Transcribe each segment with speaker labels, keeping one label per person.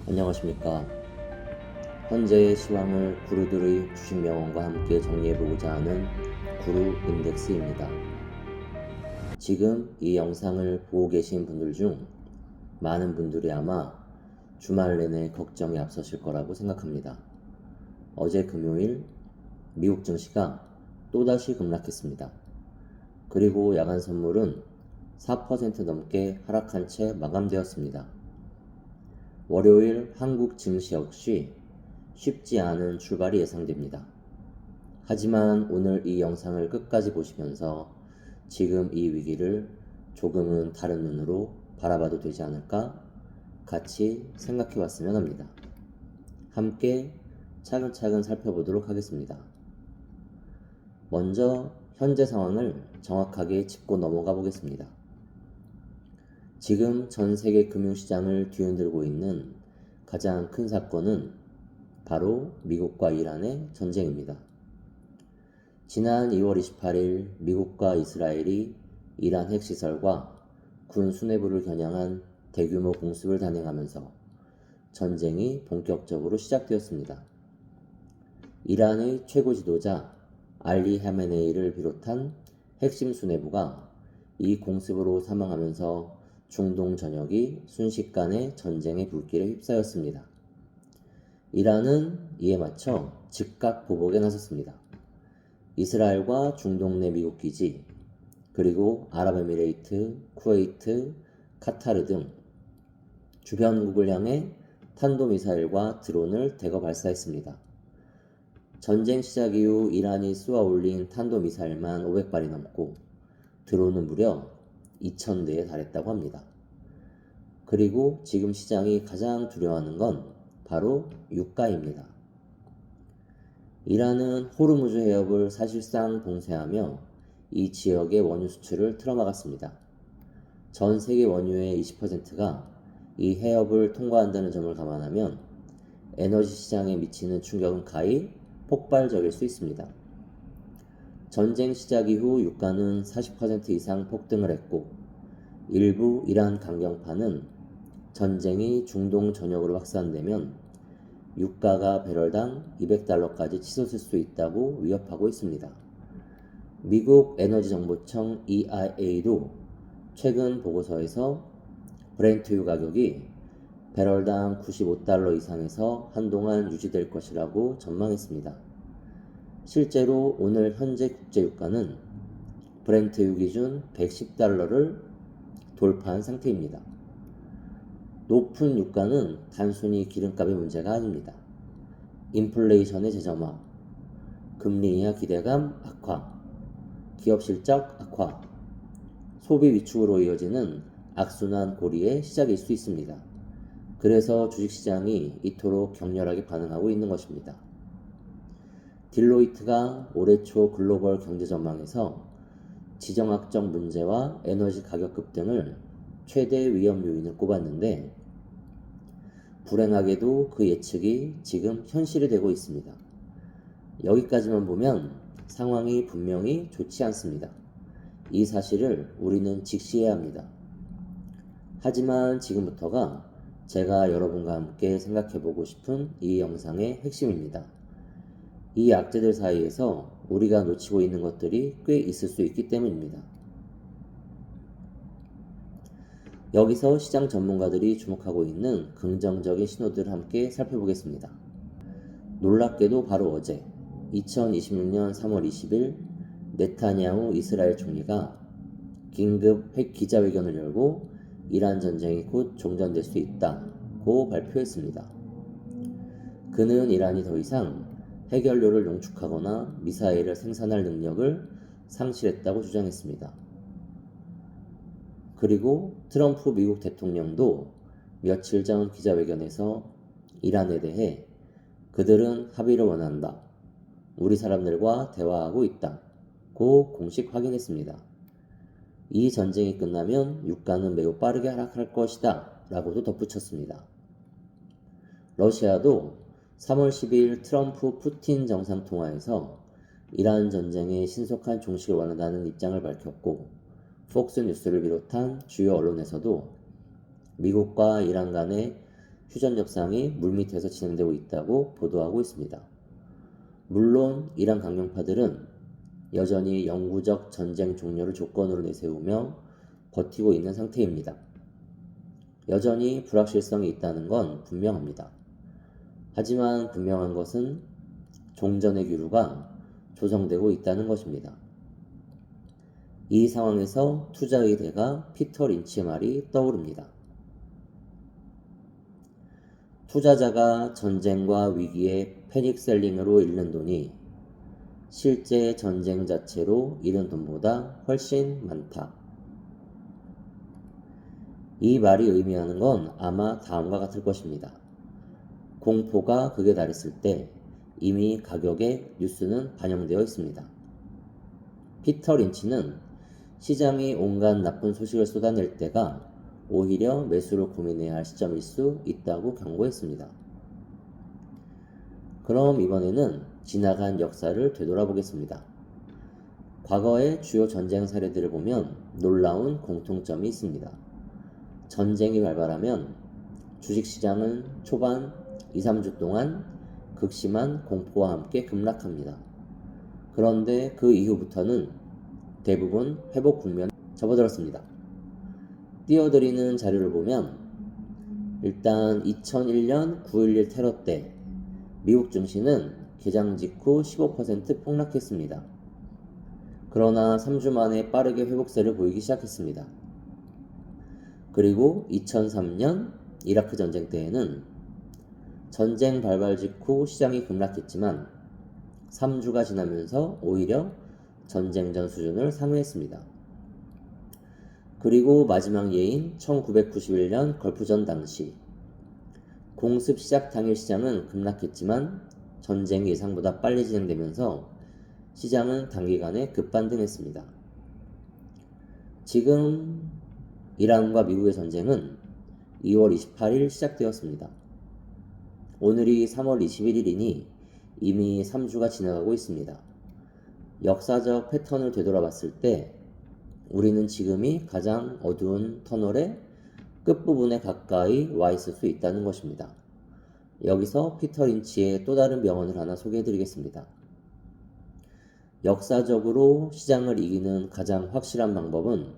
Speaker 1: 안녕하십니까. 현재의 시황을 구루들의 주식 명언과 함께 정리해보고자 하는 구루 인덱스입니다. 지금 이 영상을 보고 계신 분들 중 많은 분들이 아마 주말 내내 걱정이 앞서실 거라고 생각합니다. 어제 금요일 미국 증시가 또다시 급락했습니다. 그리고 야간 선물은 4% 넘게 하락한 채 마감되었습니다. 월요일 한국 증시 역시 쉽지 않은 출발이 예상됩니다. 하지만 오늘 이 영상을 끝까지 보시면서 지금 이 위기를 조금은 다른 눈으로 바라봐도 되지 않을까 같이 생각해 봤으면 합니다. 함께 차근차근 살펴보도록 하겠습니다. 먼저 현재 상황을 정확하게 짚고 넘어가 보겠습니다. 지금 전 세계 금융시장을 뒤흔들고 있는 가장 큰 사건은 바로 미국과 이란의 전쟁입니다. 지난 2월 28일 미국과 이스라엘이 이란 핵시설과 군 수뇌부를 겨냥한 대규모 공습을 단행하면서 전쟁이 본격적으로 시작되었습니다. 이란의 최고 지도자 알리 하메네이를 비롯한 핵심 수뇌부가 이 공습으로 사망하면서 중동 전역이 순식간에 전쟁의 불길에 휩싸였습니다. 이란은 이에 맞춰 즉각 보복에 나섰습니다. 이스라엘과 중동 내 미국 기지, 그리고 아랍에미레이트, 쿠웨이트, 카타르 등 주변국을 향해 탄도미사일과 드론을 대거 발사했습니다. 전쟁 시작 이후 이란이 쏘아 올린 탄도미사일만 500발이 넘고 드론은 무려 2,000대에 달했다고 합니다. 그리고 지금 시장이 가장 두려워하는 건 바로 유가입니다. 이란은 호르무즈 해협을 사실상 봉쇄하며 이 지역의 원유 수출을 틀어막았습니다. 전 세계 원유의 20%가 이 해협을 통과한다는 점을 감안하면 에너지 시장에 미치는 충격은 가히 폭발적일 수 있습니다. 전쟁 시작 이후 유가는 40% 이상 폭등을 했고 일부 이란 강경파는 전쟁이 중동 전역으로 확산되면 유가가 배럴당 200달러까지 치솟을 수 있다고 위협하고 있습니다. 미국 에너지정보청 EIA도 최근 보고서에서 브렌트유 가격이 배럴당 95달러 이상에서 한동안 유지될 것이라고 전망했습니다. 실제로 오늘 현재 국제유가는 브렌트유 기준 110달러를 돌파한 상태입니다. 높은 유가는 단순히 기름값의 문제가 아닙니다. 인플레이션의 재점화, 금리 인하 기대감 악화, 기업 실적 악화, 소비 위축으로 이어지는 악순환 고리의 시작일 수 있습니다. 그래서 주식시장이 이토록 격렬하게 반응하고 있는 것입니다. 딜로이트가 올해 초 글로벌 경제 전망에서 지정학적 문제와 에너지 가격 급등을 최대 위험 요인을 꼽았는데 불행하게도 그 예측이 지금 현실이 되고 있습니다. 여기까지만 보면 상황이 분명히 좋지 않습니다. 이 사실을 우리는 직시해야 합니다. 하지만 지금부터가 제가 여러분과 함께 생각해보고 싶은 이 영상의 핵심입니다. 이 악재들 사이에서 우리가 놓치고 있는 것들이 꽤 있을 수 있기 때문입니다. 여기서 시장 전문가들이 주목하고 있는 긍정적인 신호들을 함께 살펴보겠습니다. 놀랍게도 바로 어제 2026년 3월 20일 네타냐후 이스라엘 총리가 긴급 기자회견을 열고 이란 전쟁이 곧 종전될 수 있다고 발표했습니다. 그는 이란이 더 이상 해결료를 농축하거나 미사일을 생산할 능력을 상실했다고 주장했습니다. 그리고 트럼프 미국 대통령도 며칠 전 기자회견에서 이란에 대해 그들은 합의를 원한다. 우리 사람들과 대화하고 있다고 공식 확인했습니다. 이 전쟁이 끝나면 유가는 매우 빠르게 하락할 것이다 라고도 덧붙였습니다. 러시아도 3월 12일 트럼프 푸틴 정상통화에서 이란 전쟁의 신속한 종식을 원한다는 입장을 밝혔고 폭스뉴스를 비롯한 주요 언론에서도 미국과 이란 간의 휴전 협상이 물밑에서 진행되고 있다고 보도하고 있습니다. 물론 이란 강경파들은 여전히 영구적 전쟁 종료를 조건으로 내세우며 버티고 있는 상태입니다. 여전히 불확실성이 있다는 건 분명합니다. 하지만 분명한 것은 종전의 기류가 조성되고 있다는 것입니다. 이 상황에서 투자의 대가 피터 린치의 말이 떠오릅니다. 투자자가 전쟁과 위기의 패닉셀링으로 잃는 돈이 실제 전쟁 자체로 잃은 돈보다 훨씬 많다. 이 말이 의미하는 건 아마 다음과 같을 것입니다. 공포가 극에 달했을 때 이미 가격에 뉴스는 반영되어 있습니다. 피터 린치는 시장이 온갖 나쁜 소식을 쏟아낼 때가 오히려 매수를 고민해야 할 시점일 수 있다고 경고했습니다. 그럼 이번에는 지나간 역사를 되돌아보겠습니다. 과거의 주요 전쟁 사례들을 보면 놀라운 공통점이 있습니다. 전쟁이 발발하면 주식시장은 초반 2-3주 동안 극심한 공포와 함께 급락합니다. 그런데 그 이후부터는 대부분 회복 국면에 접어들었습니다. 띄어드리는 자료를 보면 일단 2001년 9.11 테러 때 미국 증시는 개장 직후 15% 폭락했습니다. 그러나 3주 만에 빠르게 회복세를 보이기 시작했습니다. 그리고 2003년 이라크 전쟁 때에는 전쟁 발발 직후 시장이 급락했지만 3주가 지나면서 오히려 전쟁 전 수준을 상회했습니다. 그리고 마지막 예인 1991년 걸프전 당시 공습 시작 당일 시장은 급락했지만 전쟁이 예상보다 빨리 진행되면서 시장은 단기간에 급반등했습니다. 지금 이란과 미국의 전쟁은 2월 28일 시작되었습니다. 오늘이 3월 21일이니 이미 3주가 지나가고 있습니다. 역사적 패턴을 되돌아봤을 때 우리는 지금이 가장 어두운 터널의 끝부분에 가까이 와 있을 수 있다는 것입니다. 여기서 피터 린치의 또 다른 명언을 하나 소개해드리겠습니다. 역사적으로 시장을 이기는 가장 확실한 방법은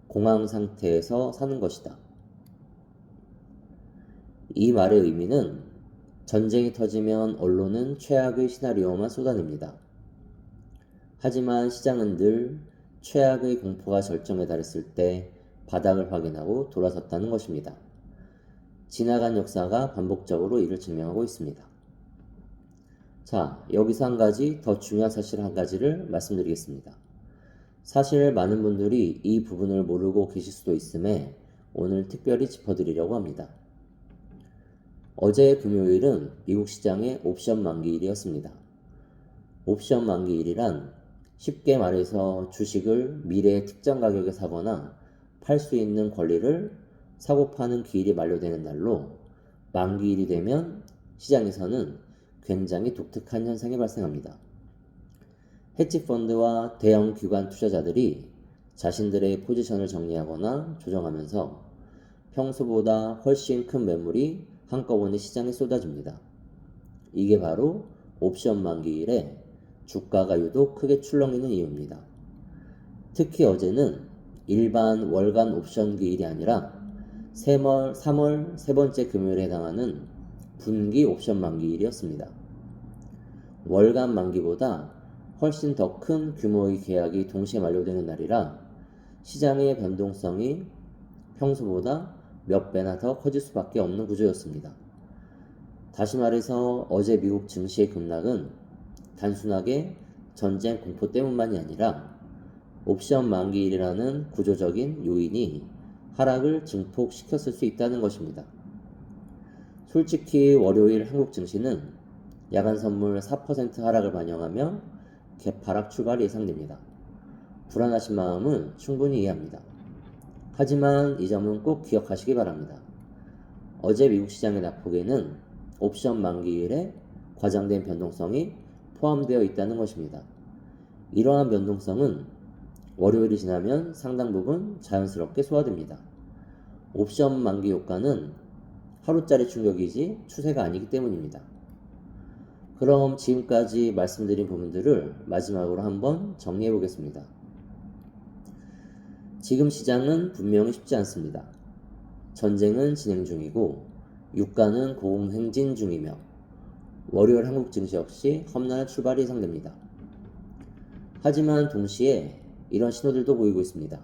Speaker 1: 공황 상태에서 사는 것이다. 이 말의 의미는 전쟁이 터지면 언론은 최악의 시나리오만 쏟아냅니다. 하지만 시장은 늘 최악의 공포가 절정에 달했을 때 바닥을 확인하고 돌아섰다는 것입니다. 지나간 역사가 반복적으로 이를 증명하고 있습니다. 자, 여기서 한 가지 더 중요한 사실 한 가지를 말씀드리겠습니다. 사실 많은 분들이 이 부분을 모르고 계실 수도 있음에 오늘 특별히 짚어드리려고 합니다. 어제 금요일은 미국 시장의 옵션 만기일이었습니다. 옵션 만기일이란 쉽게 말해서 주식을 미래의 특정 가격에 사거나 팔 수 있는 권리를 사고 파는 기일이 만료되는 날로 만기일이 되면 시장에서는 굉장히 독특한 현상이 발생합니다. 헤지펀드와 대형 기관 투자자들이 자신들의 포지션을 정리하거나 조정하면서 평소보다 훨씬 큰 매물이 한꺼번에 시장에 쏟아집니다. 이게 바로 옵션 만기일에 주가가 유독 크게 출렁이는 이유입니다. 특히 어제는 일반 월간 옵션 기일이 아니라 3월 세 번째 금요일에 해당하는 분기 옵션 만기일이었습니다. 월간 만기보다 훨씬 더 큰 규모의 계약이 동시에 만료되는 날이라 시장의 변동성이 평소보다 몇 배나 더 커질 수밖에 없는 구조였습니다. 다시 말해서 어제 미국 증시의 급락은 단순하게 전쟁 공포 때문만이 아니라 옵션 만기일이라는 구조적인 요인이 하락을 증폭시켰을 수 있다는 것입니다. 솔직히 월요일 한국 증시는 야간 선물 4% 하락을 반영하며 갭하락 출발이 예상됩니다. 불안하신 마음은 충분히 이해합니다. 하지만 이 점은 꼭 기억하시기 바랍니다. 어제 미국 시장의 낙폭에는 옵션 만기일에 과장된 변동성이 포함되어 있다는 것입니다. 이러한 변동성은 월요일이 지나면 상당 부분 자연스럽게 소화됩니다. 옵션 만기 효과는 하루짜리 충격이지 추세가 아니기 때문입니다. 그럼 지금까지 말씀드린 부분들을 마지막으로 한번 정리해 보겠습니다. 지금 시장은 분명히 쉽지 않습니다. 전쟁은 진행 중이고 유가는 고공행진 중이며 월요일 한국 증시 역시 험난한 출발이 예상됩니다. 하지만 동시에 이런 신호들도 보이고 있습니다.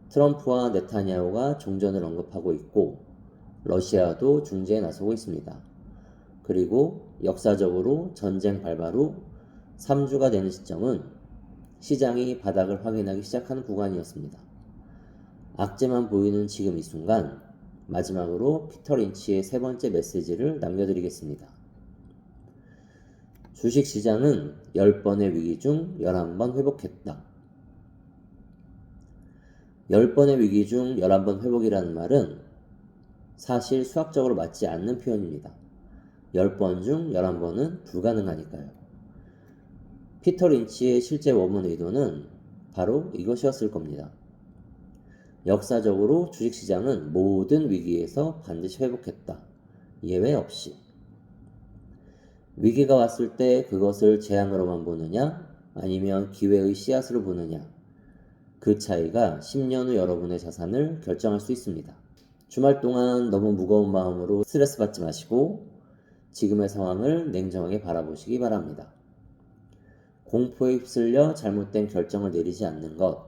Speaker 1: 트럼프와 네타냐후가 종전을 언급하고 있고 러시아도 중재에 나서고 있습니다. 그리고 역사적으로 전쟁 발발 후 3주가 되는 시점은 시장이 바닥을 확인하기 시작하는 구간이었습니다. 악재만 보이는 지금 이 순간 마지막으로 피터 린치의 세 번째 메시지를 남겨드리겠습니다. 주식시장은 10번의 위기 중 11번 회복했다. 10번의 위기 중 11번 회복이라는 말은 사실 수학적으로 맞지 않는 표현입니다. 10번 중 11번은 불가능하니까요. 피터 린치의 실제 원문 의도는 바로 이것이었을 겁니다. 역사적으로 주식시장은 모든 위기에서 반드시 회복했다. 예외 없이. 위기가 왔을 때 그것을 재앙으로만 보느냐 아니면 기회의 씨앗으로 보느냐 그 차이가 10년 후 여러분의 자산을 결정할 수 있습니다. 주말 동안 너무 무거운 마음으로 스트레스 받지 마시고 지금의 상황을 냉정하게 바라보시기 바랍니다. 공포에 휩쓸려 잘못된 결정을 내리지 않는 것,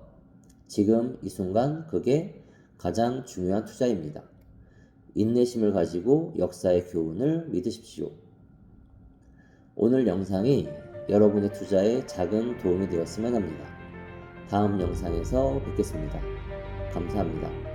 Speaker 1: 지금 이 순간 그게 가장 중요한 투자입니다. 인내심을 가지고 역사의 교훈을 믿으십시오. 오늘 영상이 여러분의 투자에 작은 도움이 되었으면 합니다. 다음 영상에서 뵙겠습니다. 감사합니다.